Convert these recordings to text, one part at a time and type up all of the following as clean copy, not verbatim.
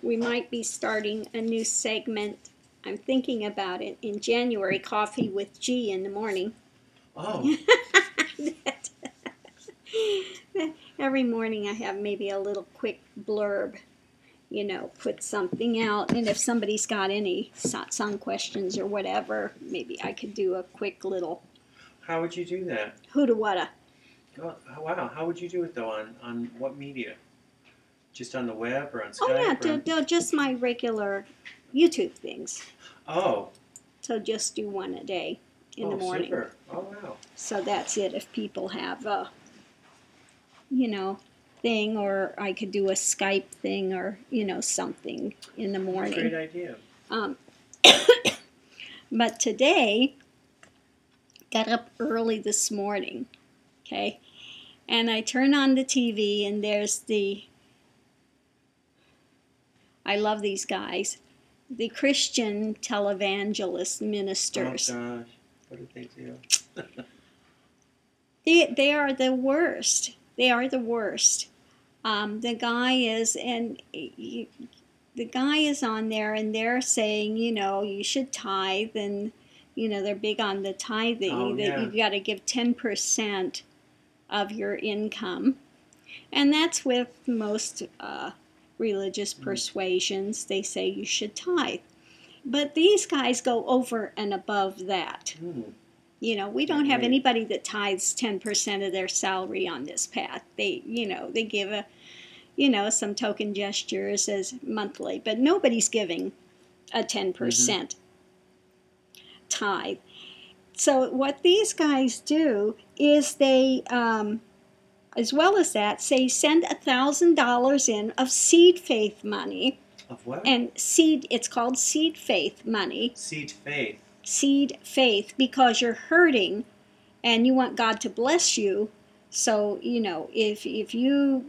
we might be starting a new segment. I'm thinking about it in January, Coffee with G in the morning. Oh. Every morning I have maybe a little quick blurb, put something out. And if somebody's got any satsang questions or whatever, maybe I could do a quick little. How would you do that? Who'da whata. Oh, wow. How would you do it, though? On what media? Just on the web or on Skype? Oh, yeah, just my regular YouTube things. Oh. So just do one a day in the morning. Super. Oh, wow. So that's it. If people have a, thing, or I could do a Skype thing, or, something in the morning. Great idea. But today, got up early this morning, okay? And I turn on the TV, and there's I love these guys, the Christian televangelist ministers. Oh, gosh. What did they do? They are the worst. They are the worst. The guy is on there, and they're saying, you should tithe, and they're big on the tithing, that you've got to give 10% of your income, and that's with most religious persuasions. They say you should tithe, but these guys go over and above that. We don't have anybody that tithes 10% of their salary on this path. They give some token gestures as monthly, but nobody's giving a 10% tithe. So what these guys do is they, as well as that, say send $1,000 in of seed faith money. Of what? And it's called seed faith money. Seed faith. Seed faith, because you're hurting and you want God to bless you. So, if you,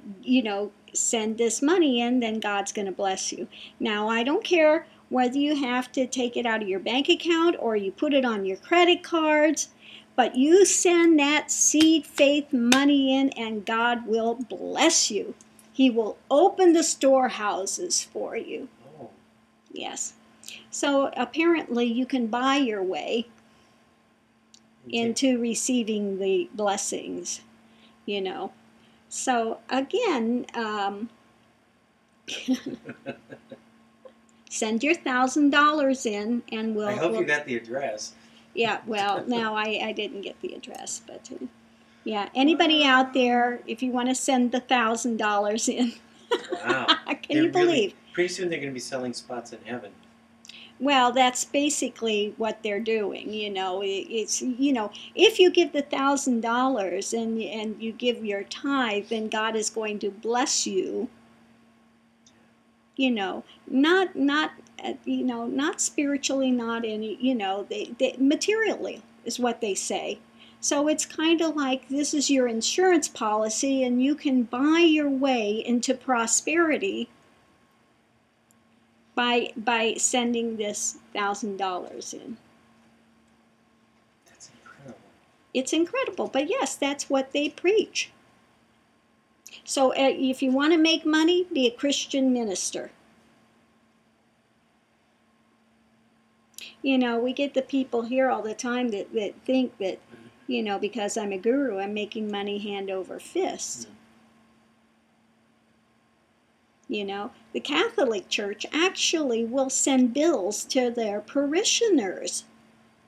send this money in, then God's going to bless you. Now, I don't care whether you have to take it out of your bank account or you put it on your credit cards, but you send that seed faith money in and God will bless you. He will open the storehouses for you. Oh. Yes. So apparently you can buy your way into receiving the blessings, So again, send your $1,000 in, and I hope you got the address. Yeah, well, no, I didn't get the address, but yeah, anybody out there, if you want to send the $1,000 in, wow, can you believe? Pretty soon they're going to be selling spots in heaven. Well, that's basically what they're doing. It's if you give the $1,000 and you give your tithe, then God is going to bless you. Not spiritually, not any. They materially is what they say. So it's kind of like this is your insurance policy, and you can buy your way into prosperity by sending this $1,000 in. That's incredible. It's incredible, but yes, that's what they preach. So if you want to make money, be a Christian minister. We get the people here all the time that think that, because I'm a guru, I'm making money hand over fist. The Catholic Church actually will send bills to their parishioners.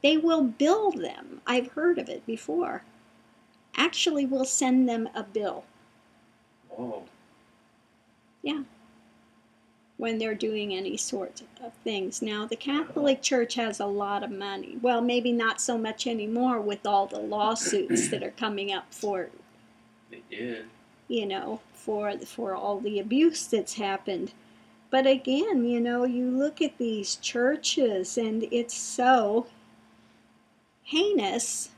They will bill them. I've heard of it before. Actually will send them a bill. Whoa. Yeah. When they're doing any sort of things. Now, the Catholic Church has a lot of money. Well, maybe not so much anymore with all the lawsuits that are coming up for... They did. For all the abuse that's happened. But again, you look at these churches and it's so heinous,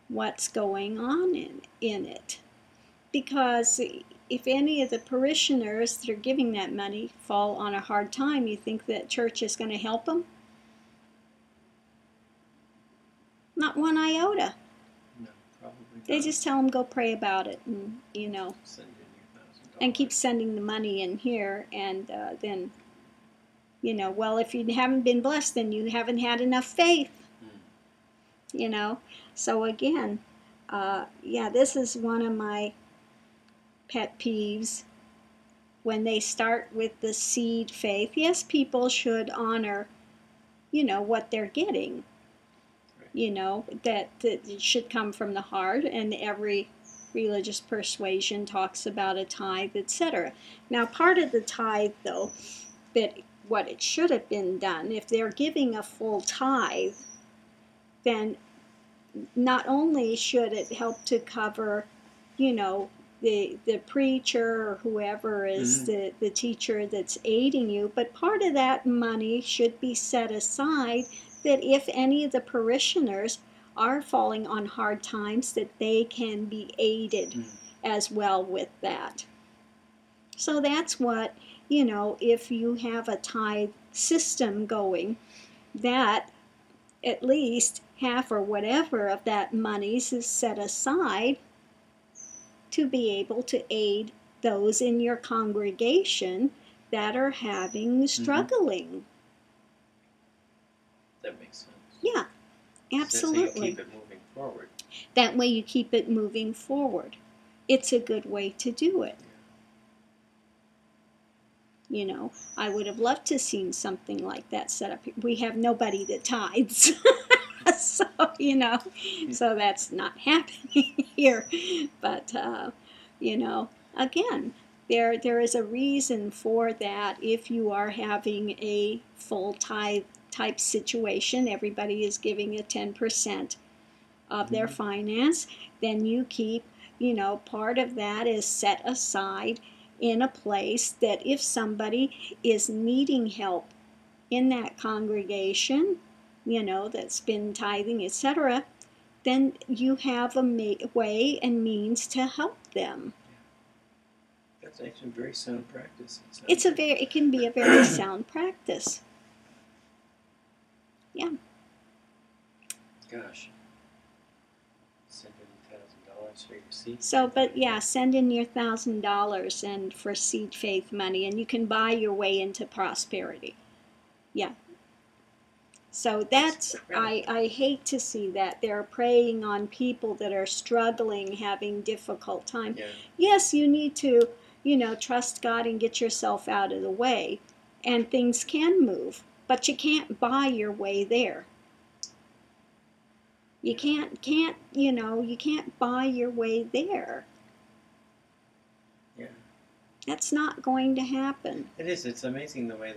what's going on in it. Because if any of the parishioners that are giving that money fall on a hard time, you think that church is going to help them? Not one iota. No, probably not. They just tell them, go pray about it, and, Send in your and keep sending the money in here, and then, well, if you haven't been blessed, then you haven't had enough faith, So again, this is one of my pet peeves. When they start with the seed faith, yes, people should honor, what they're getting. That it should come from the heart, and every religious persuasion talks about a tithe, etc. Now, part of the tithe, though, that what it should have been done, if they're giving a full tithe, then not only should it help to cover, the preacher or whoever is the teacher that's aiding you, but part of that money should be set aside that if any of the parishioners are falling on hard times, that they can be aided as well with that. So that's what, if you have a tithe system going, that at least half or whatever of that money is set aside to be able to aid those in your congregation that are struggling. That makes sense. Yeah, absolutely. So you keep it moving forward. That way you keep it moving forward. It's a good way to do it. I would have loved to have seen something like that set up. We have nobody that tithes. So, so that's not happening here. But, again, there is a reason for that. If you are having a full tithe type situation, everybody is giving a 10% of their finance, then you keep, part of that is set aside in a place that if somebody is needing help in that congregation, that's been tithing, etc., then you have a way and means to help them. That's actually a very sound practice. It can be a very sound practice. Yeah. Gosh. Send in $1,000 for your seed. So, but yeah, send in your $1,000 and for seed faith money, and you can buy your way into prosperity. Yeah. So that's, I hate to see that. They're preying on people that are struggling, having difficult time. Yeah. Yes, you need to, trust God and get yourself out of the way. And things can move, but you can't buy your way there. You can't buy your way there. Yeah. That's not going to happen. It is. It's amazing the way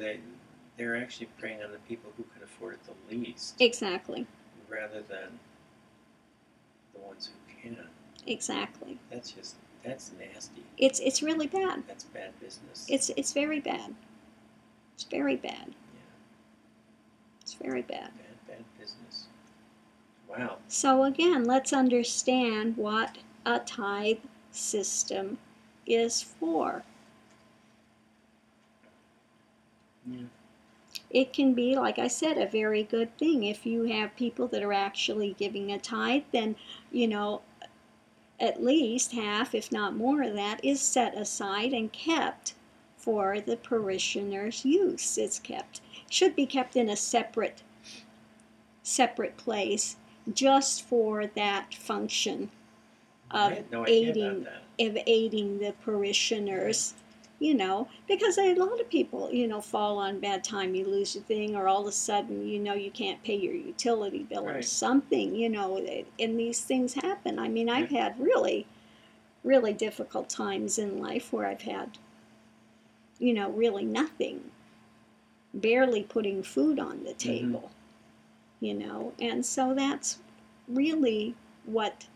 they're actually preying on the people who can afford it the least. Exactly. Rather than the ones who can. Exactly. That's nasty. It's really bad. That's bad business. It's very bad. It's very bad. Yeah. It's very bad. Bad business. Wow. So again, let's understand what a tithe system is for. Yeah. It can be, like I said, a very good thing. If you have people that are actually giving a tithe, then, at least half, if not more of that, is set aside and kept for the parishioners' use. Should be kept in a separate place just for that function of aiding the parishioners. Because a lot of people, fall on bad time, you lose your thing, or all of a sudden, you can't pay your utility bill or something, and these things happen. I mean, I've had really, really difficult times in life where I've had, really nothing, barely putting food on the table, and so that's really what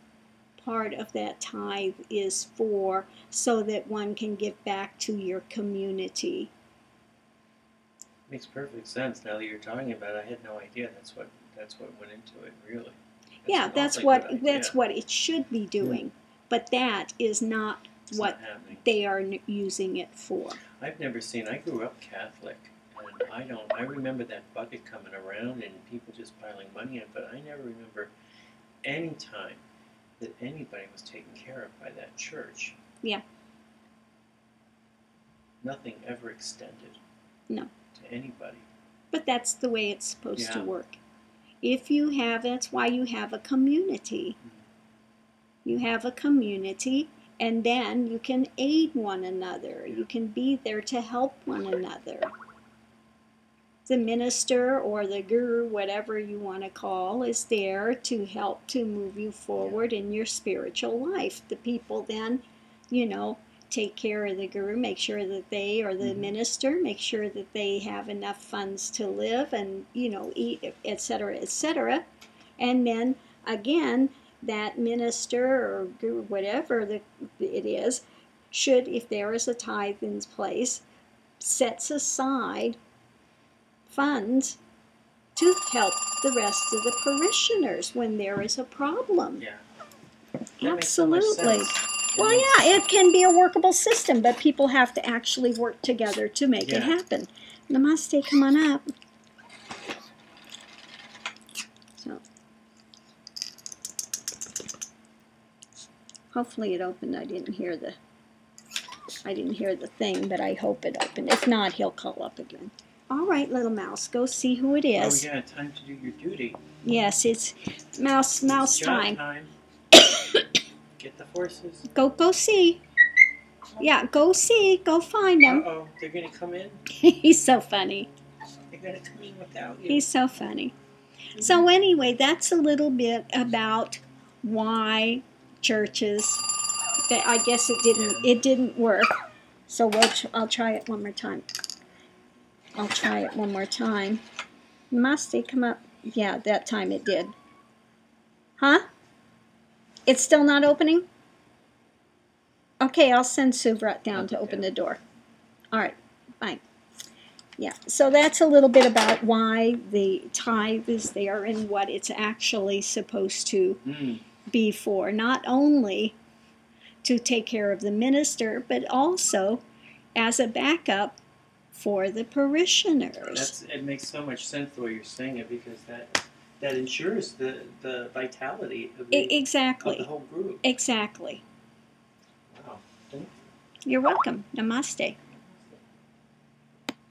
part of that tithe is for, so that one can give back to your community. Makes perfect sense. Now that you're talking about it, I had no idea that's what went into it, really. That's what it should be doing, but that is not what they are using it for. I grew up Catholic, and I remember that bucket coming around and people just piling money in, but I never remember any time that anybody was taken care of by that church. Yeah. nothing ever extended. No. To anybody. But that's the way it's supposed to work. If you have, that's why you have a community. You have a community, and then you can aid one another. You can be there to help one another. The minister or the guru, whatever you want to call, is there to help to move you forward in your spiritual life. The people then, take care of the guru, make sure that they, or the minister, make sure that they have enough funds to live and, eat, etc., etc. And then, again, that minister or guru, whatever it is, should, if there is a tithe in place, sets aside funds to help the rest of the parishioners when there is a problem. Yeah. Absolutely. Well, yeah, it can be a workable system, but people have to actually work together to make it happen. Namaste, come on up. So, hopefully it opened. I didn't hear the thing, but I hope it opened. If not, he'll call up again. All right, little mouse, go see who it is. Oh, yeah, time to do your duty. Yes, it's mouse time. Get the horses. Go see. Yeah, go see. Go find them. Uh-oh, they're going to come in? He's so funny. They're going to come in without you. He's so funny. So anyway, that's a little bit about why churches, I guess it didn't work. So I'll try it one more time. Namaste, come up. Yeah, that time it did. Huh? It's still not opening? Okay, I'll send Subrat down to open the door. All right, fine. Yeah, so that's a little bit about why the tithe is there and what it's actually supposed to be for. Not only to take care of the minister, but also as a backup for the parishioners. It makes so much sense the way you're saying it, because that ensures the vitality of the whole group. Exactly. Wow. You're welcome. Namaste.